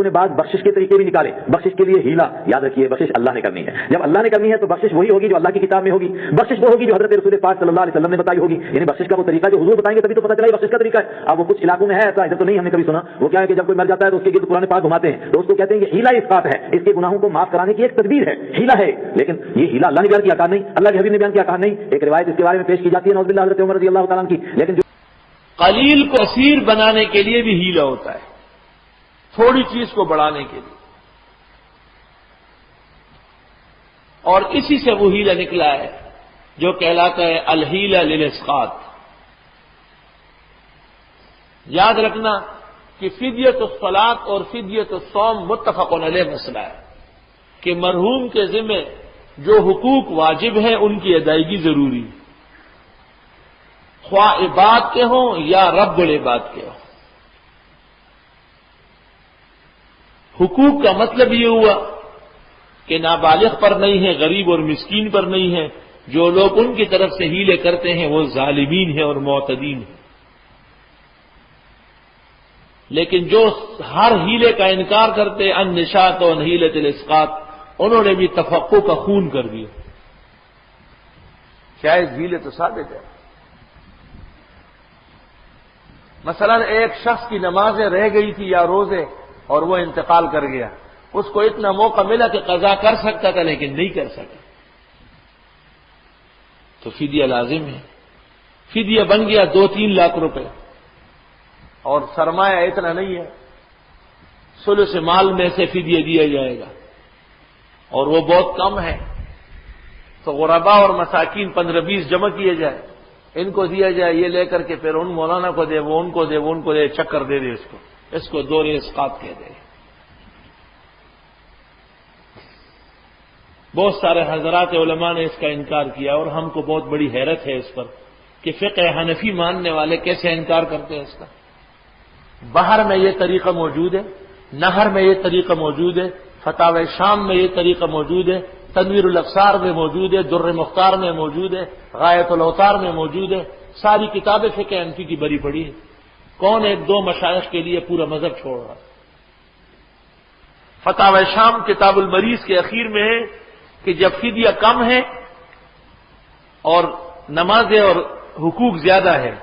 لوگوں نے بعض بخشش کے طریقے بھی نکالے. بخشش کے لیے ہیلا. یاد رکھیے بخشش اللہ نے کرنی ہے. جب اللہ نے کرنی ہے تو بخشش وہی ہوگی جو اللہ کی کتاب میں ہوگی. بخشش وہ ہوگی جو حضرت رسول پاک صلی اللہ علیہ وسلم نے بتائی ہوگی. یعنی بخشش کا وہ طریقہ جو حضور بتائیں گے تبھی تو پتہ چلا یہ بخشش کا طریقہ ہے. اب وہ کچھ علاقوں میں ہے ایسا, ادھر تو نہیں ہم نے کبھی سنا. وہ کیا ہے کہ جب کوئی مر جاتا ہے تو اس کے گرد قرآن پاک گھماتے ہیں, تو اس کو کہتے ہیں کہ ہیلا اسقاط ہے, اس کے گناہوں کو معاف کرانے کی ایک تدبیر ہے, ہیلا ہے. لیکن یہ ہیلا اللہ نے بیان کیا, کہا نہیں. اللہ کے حبیب نے بیان کیا, کہا نہیں. ایک روایت اس کے بارے میں پیش کی جاتی ہے نعوذ باللہ حضرت عمر رضی اللہ تعالیٰ عنہ کی. لیکن جو قلیل کو کثیر بنانے کے لیے بھی ہیلا ہوتا ہے, تھوڑی چیز کو بڑھانے کے لیے, اور اسی سے وہ ہیلا نکلا ہے جو کہلاتا ہے الہیلہ للاسقاط. یاد رکھنا کہ فدیۃ الصلاۃ اور فدیۃ الصوم متفق علیہ مسئلہ ہے کہ مرحوم کے ذمہ جو حقوق واجب ہیں ان کی ادائیگی ضروری ہے, خواہ عباد کے ہوں یا رب العباد کے ہوں. حقوق کا مطلب یہ ہوا کہ نابالغ پر نہیں ہے, غریب اور مسکین پر نہیں ہے. جو لوگ ان کی طرف سے ہیلے کرتے ہیں وہ ظالمین ہیں اور معتدین ہیں. لیکن جو ہر ہیلے کا انکار کرتے ان نشاط و ہیلۃ الاسقاط, انہوں نے بھی تفقع کا خون کر دیا. شاید ہیلے تو ثابت ہے. مثلا ایک شخص کی نمازیں رہ گئی تھی یا روزے اور وہ انتقال کر گیا, اس کو اتنا موقع ملا کہ قضا کر سکتا تھا لیکن نہیں کر سکا, تو فدیہ لازم ہے. فدیہ بن گیا 2-3 لاکھ روپے, اور سرمایہ اتنا نہیں ہے, ثلث مال میں سے فدیہ دیا جائے گا اور وہ بہت کم ہے. تو غربا اور مساکین 15-20 جمع کیے جائے, ان کو دیا جائے, یہ لے کر کے پھر ان مولانا کو دے, وہ ان کو دے, وہ ان کو دے, چکر دے دے, اس کو دور اسقاط کہہ دے. بہت سارے حضرات علماء نے اس کا انکار کیا, اور ہم کو بہت بڑی حیرت ہے اس پر کہ فقہ حنفی ماننے والے کیسے انکار کرتے ہیں اس کا. بحر میں یہ طریقہ موجود ہے, نہر میں یہ طریقہ موجود ہے, فتاوی شام میں یہ طریقہ موجود ہے, تنویر الافسار میں موجود ہے, در مختار میں موجود ہے, غایت الاوتار میں موجود ہے. ساری کتابیں فقہ حنفی کی بری پڑی ہے. کون 1-2 مشائخ کے لیے پورا مذہب چھوڑ رہا. فتاوی شام کتاب المریض کے اخیر میں ہے کہ جب فدیہ کم ہے اور نمازیں اور حقوق زیادہ ہے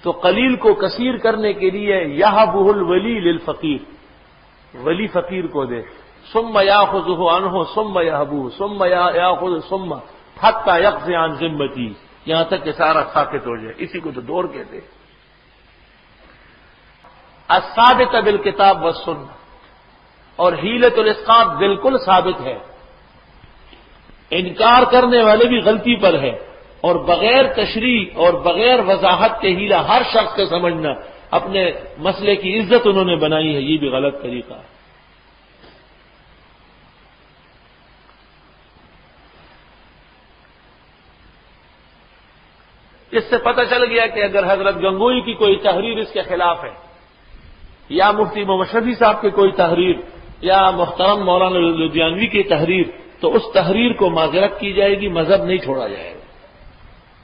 تو قلیل کو کثیر کرنے کے لیے یہبہ الولی للفقیر, ولی فقیر کو دے, ثم یاخذہ عنہ ثم یہبہ ثم یاخذ ثم حتی یقضی عن ذمتی, یہاں تک کہ سارا ساقط ہو جائے. اسی کو تو دور کہتے ہیں. الثابت بالکتاب والسنہ, اور ہیلۃ الاسقاط بالکل ثابت ہے. انکار کرنے والے بھی غلطی پر ہے, اور بغیر تشریح اور بغیر وضاحت کے ہیلا ہر شخص کا سمجھنا اپنے مسئلے کی عزت انہوں نے بنائی ہے, یہ بھی غلط طریقہ ہے. اس سے پتہ چل گیا کہ اگر حضرت گنگوئی کی کوئی تحریر اس کے خلاف ہے, یا مفتی محمد شفیع صاحب کی کوئی تحریر, یا محترم مولانا لدھیانوی کی تحریر, تو اس تحریر کو معذرت کی جائے گی, مذہب نہیں چھوڑا جائے گا.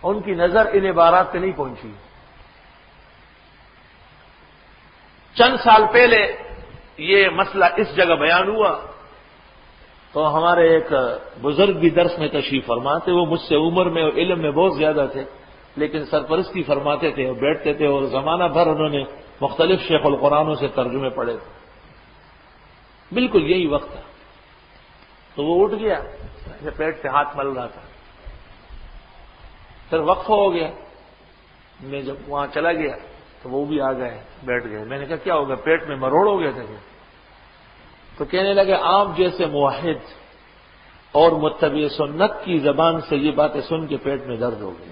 ان کی نظر ان عبارات پہ نہیں پہنچی. چند سال پہلے یہ مسئلہ اس جگہ بیان ہوا تو ہمارے ایک بزرگ بھی درس میں تشریف فرماتے, وہ مجھ سے عمر میں اور علم میں بہت زیادہ تھے, لیکن سرپرستی فرماتے تھے اور بیٹھتے تھے, اور زمانہ بھر انہوں نے مختلف شیخ القرآنوں سے ترجمے پڑھے تھے. بالکل یہی وقت تھا. تو وہ اٹھ گیا, پیٹ سے ہاتھ مل رہا تھا, پھر وقفہ ہو گیا. میں جب وہاں چلا گیا تو وہ بھی آ گئے, بیٹھ گئے. میں نے کہا کیا ہو گیا, پیٹ میں مروڑ ہو گئے تھے. تو کہنے لگے آپ جیسے موحد اور متبع سنت کی زبان سے یہ باتیں سن کے پیٹ میں درد ہو گئی.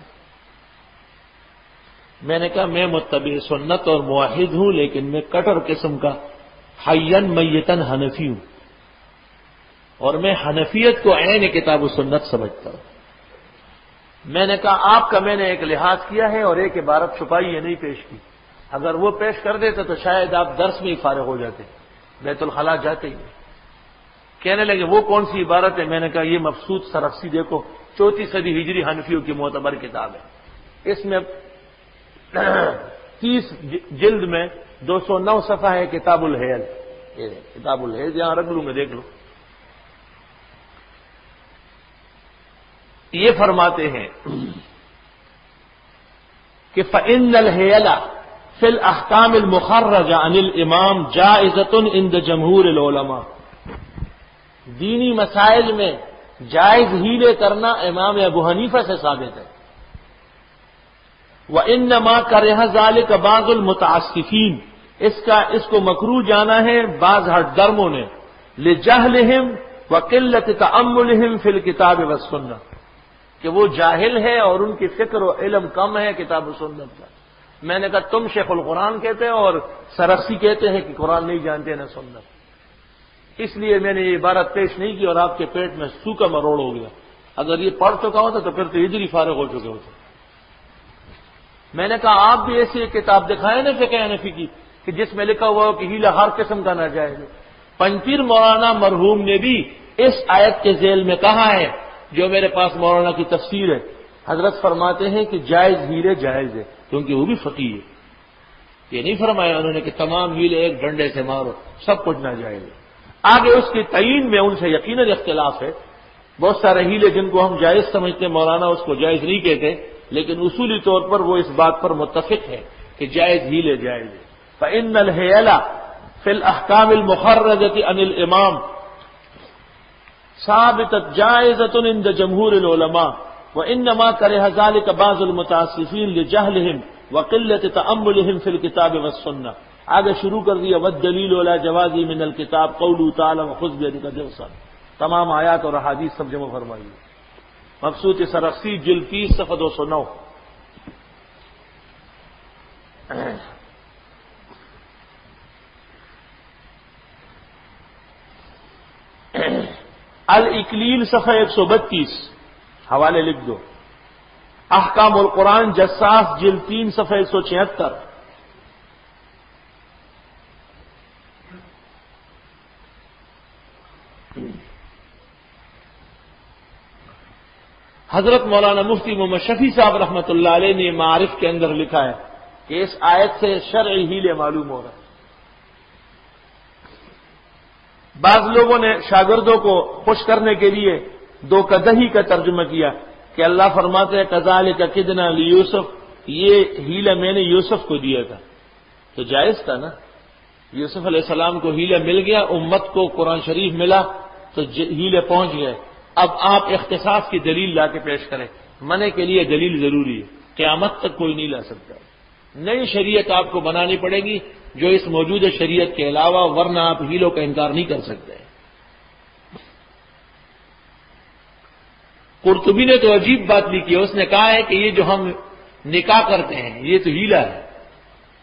میں نے کہا میں متبع سنت اور موحد ہوں, لیکن میں کٹر قسم کا حیّن میتن حنفی ہوں, اور میں حنفیت کو عین کتاب و سنت سمجھتا ہوں. میں نے کہا آپ کا میں نے ایک لحاظ کیا ہے اور ایک عبارت چھپائی ہے, نہیں پیش کی. اگر وہ پیش کر دیتے تو شاید آپ درس میں ہی فارغ ہو جاتے, بیت الخلاء جاتے ہی. کہنے لگے وہ کون سی عبارت ہے؟ میں نے کہا یہ مبسوط سرخسی دیکھو, 4 صدی ہجری حنفیوں کی معتبر کتاب ہے. اس میں 30 جلد میں 209 صفحہ ہے کتاب الحیل, یہ کتاب الحیض یہاں رکھ لوں میں، دیکھ لو. یہ فرماتے ہیں کہ فَإِنَّ الْحِيَلَ فِي الْأَحْكَامِ الْمُخَرَّجَةِ عَنِ الْإِمَامِ جَائِزَةٌ عِنْدَ جَمْهُورِ الْعُلَمَاءِ. دینی مسائل میں جائز ہیلے کرنا امام ابو حنیفہ سے ثابت ہے. وَإِنَّمَا كَرِهَ ذَلِكَ بَعْضُ الْمُتَعَسِّفِينَ، اس کو مکروہ جانا ہے بعض ہٹ درموں نے، لِجَهْلِهِمْ وَقِلَّةِ تَأَمُّلِهِمْ فِي الْكِتَابِ وَالسُّنَّةِ، کہ وہ جاہل ہے اور ان کی فکر و علم کم ہے کتاب و سنت کا. میں نے کہا تم شیخ القرآن کہتے ہیں اور سرخسی کہتے ہیں کہ قرآن نہیں جانتے نہ سنت. اس لیے میں نے یہ عبارت پیش نہیں کی اور آپ کے پیٹ میں سوکھا مروڑ ہو گیا. اگر یہ پڑھ چکا ہوتا تو پھر تو ادھر ہی فارغ ہو چکے ہوتے. میں نے کہا آپ بھی ایسی ایک کتاب دکھائیں نا فقہ حنفی کی کہ جس میں لکھا ہوا ہو کہ ہیلا ہر قسم کا ناجائز ہے. پنجپیر مولانا مرحوم نے بھی اس آیت کے ذیل میں کہا ہے، جو میرے پاس مولانا کی تفسیر ہے، حضرت فرماتے ہیں کہ جائز ہیلے جائز ہے، کیونکہ وہ بھی فقیہ ہے. یہ نہیں فرمایا انہوں نے کہ تمام ہیلے ایک ڈنڈے سے مارو، سب کچھ ناجائز ہے. آگے اس کی تعین میں ان سے یقیناً اختلاف ہے. بہت سارے ہیلے جن کو ہم جائز سمجھتے ہیں مولانا اس کو جائز نہیں کہتے، لیکن اصولی طور پر وہ اس بات پر متفق ہے کہ جائز ہیلے جائز ہے. فَإِنَّ الْحِيَلَ فِي الْأَحْكَامِ الْمُخَرَّجَةِ عَنِ الْإِمَامِ ثابتت جائزۃ عند جمہور العلماء وانما کرہ ذلك بعض المتعصفین لجہلهم وقلۃ تأملهم في الكتاب والسنة. آگے شروع کر دیا والدلیل علی جواز من الکتاب قوله تعالی وخذ بیدک ضغثا. تمام آیات اور احادیث سب جمع فرمائیے. مبسوط سرخسی جلد 30 صفحہ 209. الاکلیل صفحہ 132 حوالے لکھ دو. احکام القرآن جساس جلد 3 صفحہ 176. حضرت مولانا مفتی محمد شفیع صاحب رحمۃ اللہ علیہ نے معارف کے اندر لکھا ہے کہ اس آیت سے شرعی ہیلے معلوم ہو رہا ہے. بعض لوگوں نے شاگردوں کو خوش کرنے کے لیے دو قدہی کا ترجمہ کیا کہ اللہ فرماتے ہیں کذالک کدنا لیوسف، یہ ہیلہ میں نے یوسف کو دیا تھا. تو جائز تھا نا، یوسف علیہ السلام کو ہیلہ مل گیا، امت کو قرآن شریف ملا تو ہیلے پہنچ گئے. اب آپ اختصاص کی دلیل لا کے پیش کریں. منع کے لیے دلیل ضروری ہے، قیامت تک کوئی نہیں لا سکتا. نئی شریعت آپ کو بنانی پڑے گی جو اس موجودہ شریعت کے علاوہ، ورنہ آپ ہیلوں کا انکار نہیں کر سکتے. قرطبی نے تو عجیب بات لکھی ہے. اس نے کہا ہے کہ یہ جو ہم نکاح کرتے ہیں یہ تو ہیلا ہے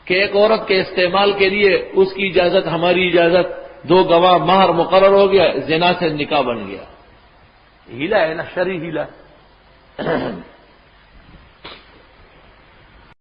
کہ ایک عورت کے استعمال کے لیے اس کی اجازت، ہماری اجازت، دو گواہ، مہر مقرر ہو گیا، زنا سے نکاح بن گیا. ہیلا ہے نا، شرعی ہیلا.